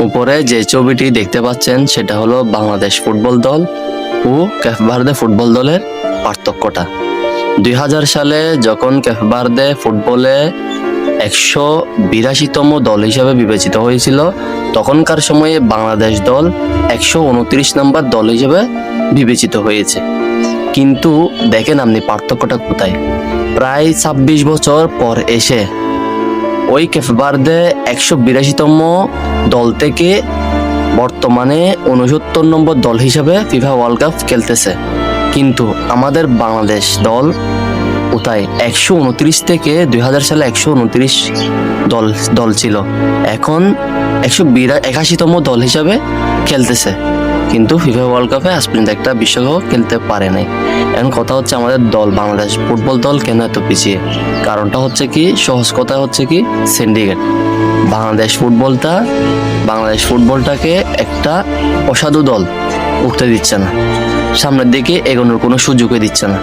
উপরে যে ছবিটি দেখতে পাচ্ছেন সেটা হলো বাংলাদেশ ফুটবল দল ও ক্যাপ ভার্দে ফুটবল দলের পার্থক্যটা। 2000 সালে যখন ক্যাপ ভার্দে ফুটবলে 182তম দল হিসেবে বিবেচিত হয়েছিল, তখনকার সময়ে বাংলাদেশ দল 129 নম্বর দল হিসেবে বিবেচিত হয়েছে। কিন্তু দেখেন আপনি পার্থক্যটা কোথায়। প্রায় 26 বছর পর এসে ওই ক্যাপ ভার্দে 182তম দল থেকে বর্তমানে 69 নম্বর দল হিসেবে ফিফা ওয়ার্ল্ড কাপ খেলতেছে। কিন্তু আমাদের বাংলাদেশ দল কোথায় 129 থেকে 2000 সালে 129 দল ছিল, এখন 181তম দল হিসাবে খেলতেছে। কিন্তু ফিফা ওয়ার্ল্ড কাপে আজ পর্যন্ত একটা বিশ্বকাপ খেলতে পারে নাই। এখন কথা হচ্ছে আমাদের দল বাংলাদেশ ফুটবল দল কেন এত পিছিয়ে? কারণটা হচ্ছে কি, সহজ কথা হচ্ছে কি, সিন্ডিকেট। বাংলাদেশ ফুটবলটাকে একটা অসাধু দল উঠতে দিচ্ছে না, সামনের দিকে এগোনোর কোনো সুযোগই দিচ্ছে না।